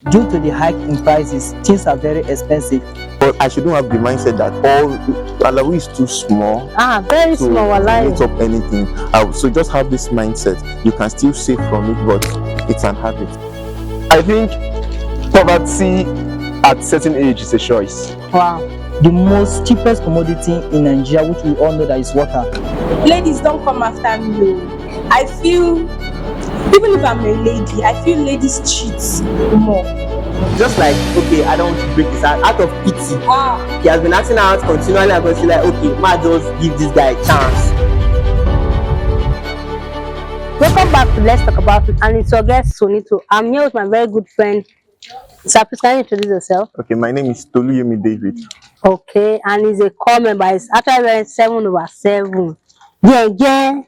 Due to the hike in prices, things are very expensive. But I shouldn't have the mindset that all Alawi is too small Very small, to meet up anything. So just have this mindset. You can still save from it, but it's an habit. I think poverty at certain age is a choice. Wow. The most cheapest commodity in Nigeria, which we all know, that is water. Ladies, don't come after me. I feel, even if I'm a lady, I feel ladies cheat more. Just like, okay, I don't want to break this out of pity. He has been acting out continually. I'm going to say like, okay, might just give this guy a chance. Welcome back to Let's Talk About It, and it's your guest Sonito. I'm here with my very good friend. Sir, please can you introduce yourself? Okay, my name is Toluyemi David. Okay, and he's a core member. He's actually wearing 7/7. Yeah.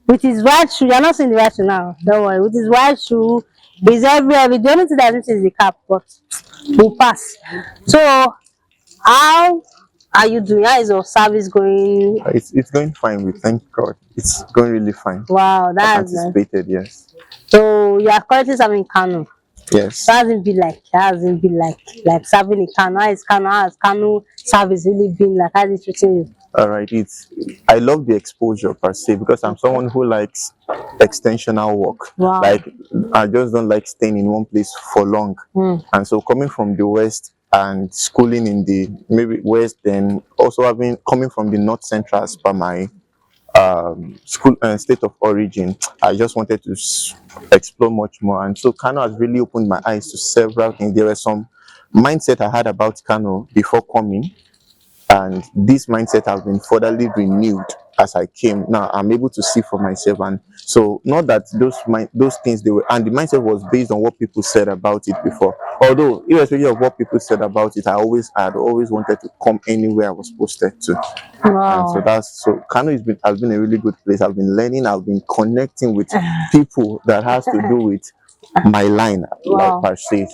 With his white shoe, you're not seeing the white shoe now. Don't worry. With his white shoe, he's everywhere. The only thing that is the cap, but we'll pass. So, how are you doing? How is your service going? It's going fine. We thank God. It's going really fine. Wow, that's nice. Anticipated, yes. So you are currently serving Kano. Yes. That hasn't been like serving in Kano. How has Kano service really been like? How is it treating you? All right. I love the exposure per se because I'm someone who likes extensional work. Wow. Like I just don't like staying in one place for long. And so coming from the west and schooling in the maybe west, then also coming from the north central as per my school state of origin, I just wanted to explore much more, and so Kano has really opened my eyes to several things. There were some mindset I had about Kano before coming, and this mindset has been furtherly renewed as I came. Now I'm able to see for myself, and so not that those things they were, and the mindset was based on what people said about it before. Although irrespective of what people said about it, I had always wanted to come anywhere I was posted to. Wow. And so Kano has been a really good place. I've been learning, I've been connecting with people that has to do with my line, Wow. like per se.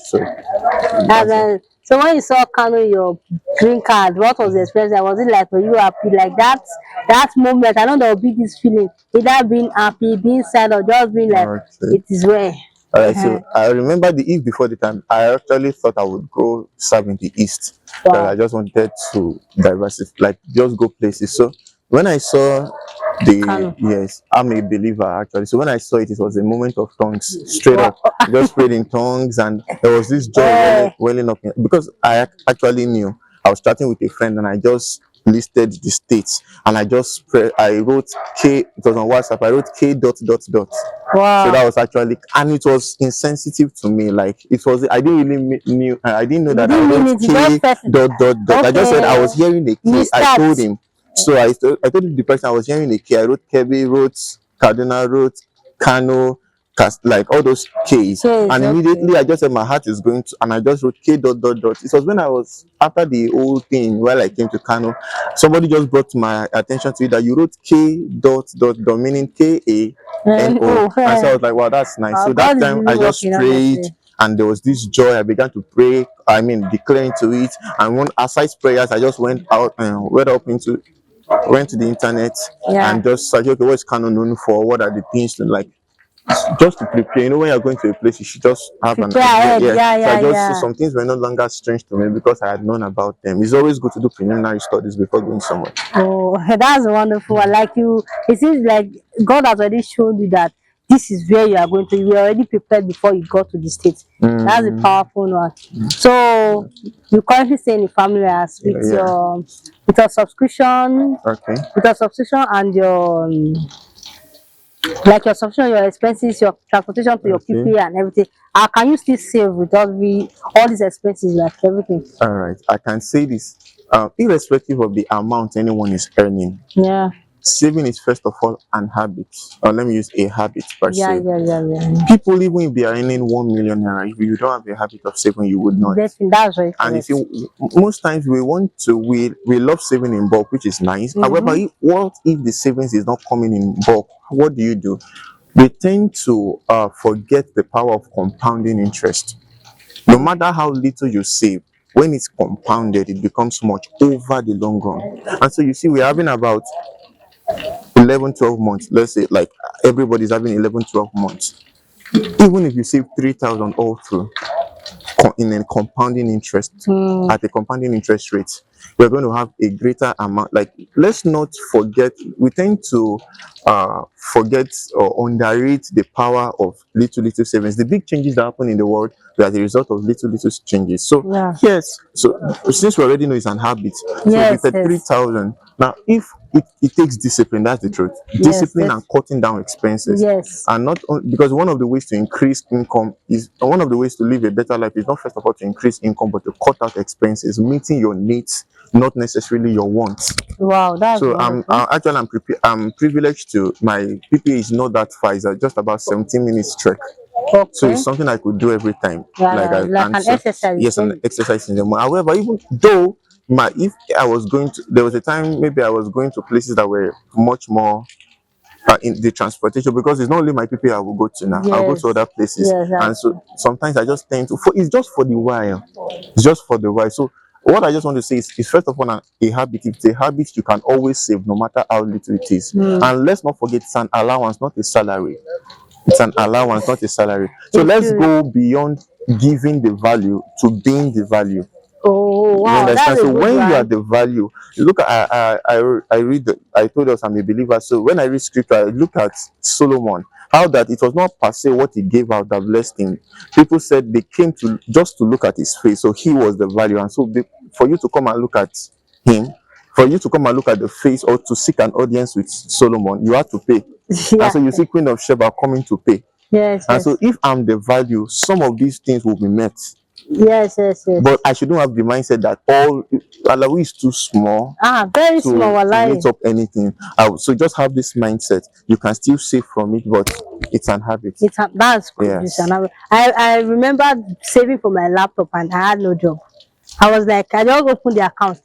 So when you saw Kano your green card, what was the experience? Was it like, were you happy like that moment? I know there will be this feeling, either being happy, being sad, or just being like, it is where. All right, so I remember the eve before the time, I actually thought I would go serve in the east. Wow. I just wanted to diversify, like just go places. So when I saw yes, I'm a believer actually. So when I saw it, it was a moment of tongues, straight up, just prayed in tongues, and there was this joy welling up because I actually knew. I was chatting with a friend, and I just listed the states, and I wrote K. It was on WhatsApp. I wrote K dot dot dot. Wow. So that was actually, and it was insensitive to me. Like it was, I didn't really I didn't know that I wrote K dot dot dot. I just said I was hearing a K. I told him. So I told the person I was hearing a K. I wrote Kebbi, wrote Kaduna, wrote Kano, like all those K's. And immediately I just said my heart is going to, and I just wrote K dot dot dot. It was when I was after the whole thing while I came to Kano, somebody just brought my attention to it that you wrote K dot dot dot, meaning KANO. And so I was like, wow, that's nice. So that time I just prayed. And there was this joy. I began to pray. Declare into it. And aside prayers, I just went out and went to the internet and just search, okay, what's Kano known for? What are the things to like? Just to prepare. You know, when you're going to a place, you should just have an idea. So some things were no longer strange to me because I had known about them. It's always good to do preliminary studies before going somewhere. Oh, that's wonderful. I like you. It seems like God has already shown you that this is where you are going to. You were already prepared before you got to the States. That's a powerful one. So you currently stay in the family house with your subscription. Okay. With your subscription and your your subscription, your expenses, your transportation to your PPA and everything. How can you still save with all these expenses, like everything? All right, I can say this. Irrespective of the amount anyone is earning. Yeah. Saving is first of all an habit, or let me use a habit per se. Yeah. People, even if they are earning 1 million naira, if you don't have a habit of saving, you would not. That's right. And if most times we love saving in bulk, which is nice. However, what if the savings is not coming in bulk? What do? We tend to forget the power of compounding interest. No matter how little you save, when it's compounded, it becomes much over the long run. And so you see, we're having about 11-12 months. Let's say like everybody's having 11-12 months. Even if you save 3,000 all through, in a compounding interest, at a compounding interest rate, we're going to have a greater amount. Like, let's not forget, we tend to forget or underrate the power of little savings. The big changes that happen in the world were as a result of little changes. So yes, so since we already know it's an habit, so Yes, we said yes. 3,000. Now, if it takes discipline, that's the truth. Discipline and cutting down expenses. Yes. And not because one of the ways to increase income is one of the ways to live a better life is not first of all to increase income, but to cut out expenses, meeting your needs, not necessarily your wants. Wow, that's So wonderful. I'm privileged to, my PPA is not that far, it's just about 17 minutes trek. Okay. So it's something I could do every time. Yeah, like an exercise. Yes, an exercise in the morning. However, even though if I was going to, there was a time maybe I was going to places that were much more in the transportation, because it's not only my PPA I will go to now. I'll go to other places, and so sometimes I just tend to. It's just for the while. It's just for the while. So what I just want to say is first of all, a habit. It's a habit you can always save, no matter how little it is. And let's not forget, it's an allowance, not a salary. It's an allowance, not a salary. So let's go beyond giving the value to being the value. Oh, wow. You understand? So when you are the value, you look at I read I told us I'm a believer. So when I read scripture, I look at Solomon, how that it was not per se what he gave out that blessed him. People said they came to just to look at his face, so he was the value. And so for you to come and look at him, for you to come and look at the face or to seek an audience with Solomon, you have to pay. And so you see Queen of Sheba coming to pay. Yes. And so if I'm the value, some of these things will be met. Yes. But I shouldn't have the mindset that all Alawi is too small. Very small. To meet up anything. So just have this mindset. You can still save from it, but it's an habit. That's good. Yes. I remember saving for my laptop and I had no job. I was like, I just opened the account.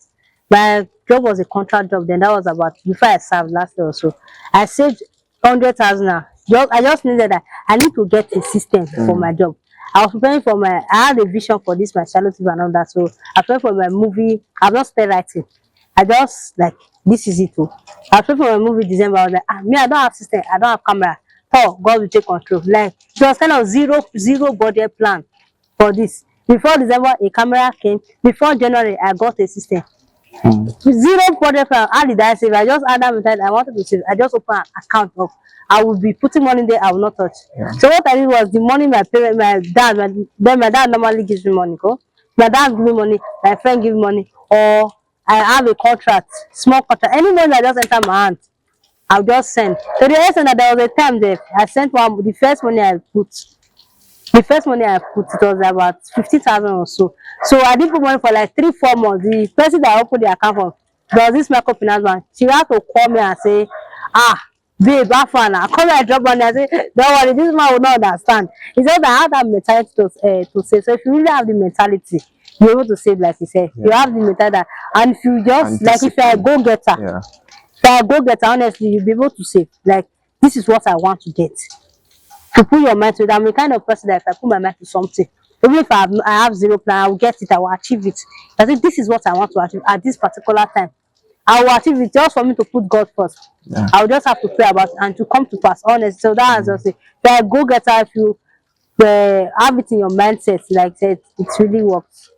My job was a contract job. Then that was about before I served last year or so. I saved 100,000. I just needed that. I need to get a system for my job. I was preparing for I had a vision for this, my Charlotte and all that. So I prepared for my movie. I've not started writing. I just like, this is it. I prepared for my movie December. I was like, me, I don't have system. I don't have camera. Oh, God will take control. Like, it was kind of zero budget plan for this. Before December, a camera came. Before January, I got a system. Zero budget plan. How did I save? I just had that mentality. I wanted to save. I just opened an account of. I will be putting money there. I will not touch. So what I did was the money my parents, my dad normally gives me money. My dad give me money. My friend give me money. Or I have a contract, small contract. Any money that just enter my hand, I'll just send. So the reason that there was a time there, I sent one. The first money I put, it was about 50,000 or so. So I did put money for like 3-4 months. The person that I opened the account for, there was this microfinance bank. She had to call me and say, babe, have fun. I come and drop money. I say, don't worry, this man will not understand. He said I have that mentality to save. So if you really have the mentality, you're able to save, like he said. You have the mentality, and if you just like, if you're a go-getter, honestly, you'll be able to save. Like, this is what I want to get. To put your mind to it, I'm the kind of person that if I put my mind to something, even if I have zero plan, I will get it, I will achieve it. I think this is what I want to achieve at this particular time. I will achieve it just for me to put God first. I will just have to pray about it and to come to pass, honestly. So that is just it. If I go getter, if you have it in your mindset, like I said, it really works.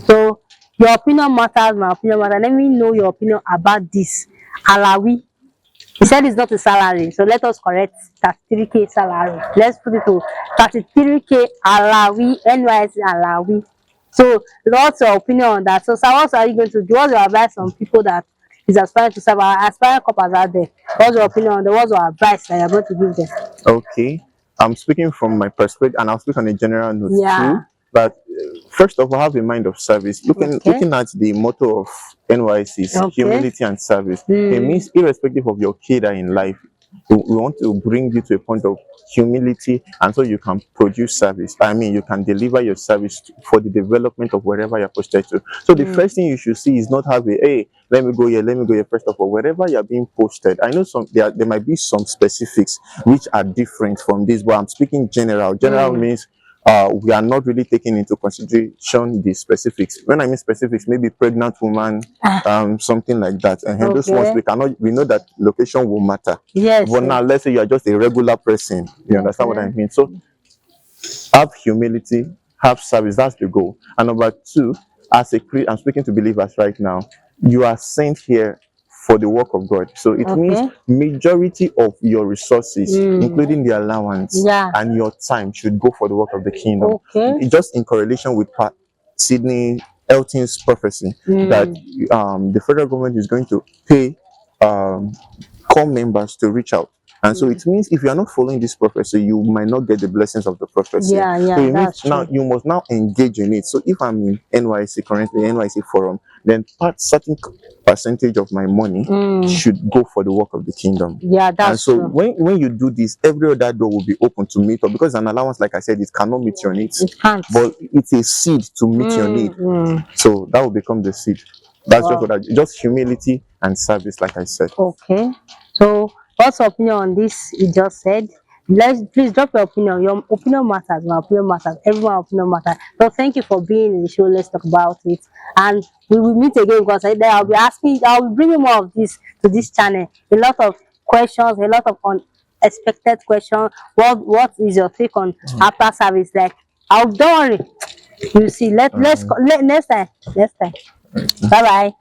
So your opinion matters, my opinion matters. Let me know your opinion about this. Alawi. He said it's not a salary, so let us correct 33K salary. Let's put it to 33K Alawi, NYSC Alawi. So what's your opinion on that? So what are you going to do? What's your advice on people that is aspiring to serve? Aspiring couples out there. What's your opinion on that? What's your advice that you're going to give them? Okay, I'm speaking from my perspective, and I'll speak on a general note too. But first of all, have a mind of service. Looking at the motto of NYSC, humility and service. It means irrespective of your cadre in life, we want to bring you to a point of humility, and so you can produce service. I mean, you can deliver your service for the development of wherever you're posted to. So the first thing you should see is not have a, hey, let me go here. First of all, wherever you're being posted, I know there might be some specifics which are different from this, but I'm speaking general. General means we are not really taking into consideration the specifics. When I mean specifics, maybe pregnant woman, something like that. And those ones we know that location will matter. But now let's say you are just a regular person. You understand what I mean? So have humility, have service. That's the goal. And number two, as a Christian, I'm speaking to believers right now. You are sent here for the work of God. So it means majority of your resources, including the allowance and your time, should go for the work of the kingdom. It's just in correlation with Sydney Elton's prophecy that the federal government is going to pay core members to reach out. And so it means if you are not following this prophecy, you might not get the blessings of the prophecy. So it means now you must now engage in it. So if I'm in NYC currently, NYC forum, then certain percentage of my money should go for the work of the kingdom. And so when you do this, every other door will be open to meet up, because an allowance, like I said, it cannot meet your needs. It can't. But it's a seed to meet your need. So that will become the seed. That's just what just humility and service, like I said. Okay. So what's your opinion on this you just said? Please drop your opinion. Your opinion matters. My opinion matters. Everyone's opinion matters. So thank you for being in the show. Let's talk about it, and we will meet again, because I'll be bringing more of this to this channel. A lot of questions, a lot of unexpected questions. What is your take on after service? Like, don't worry. You see. Next time. Bye bye.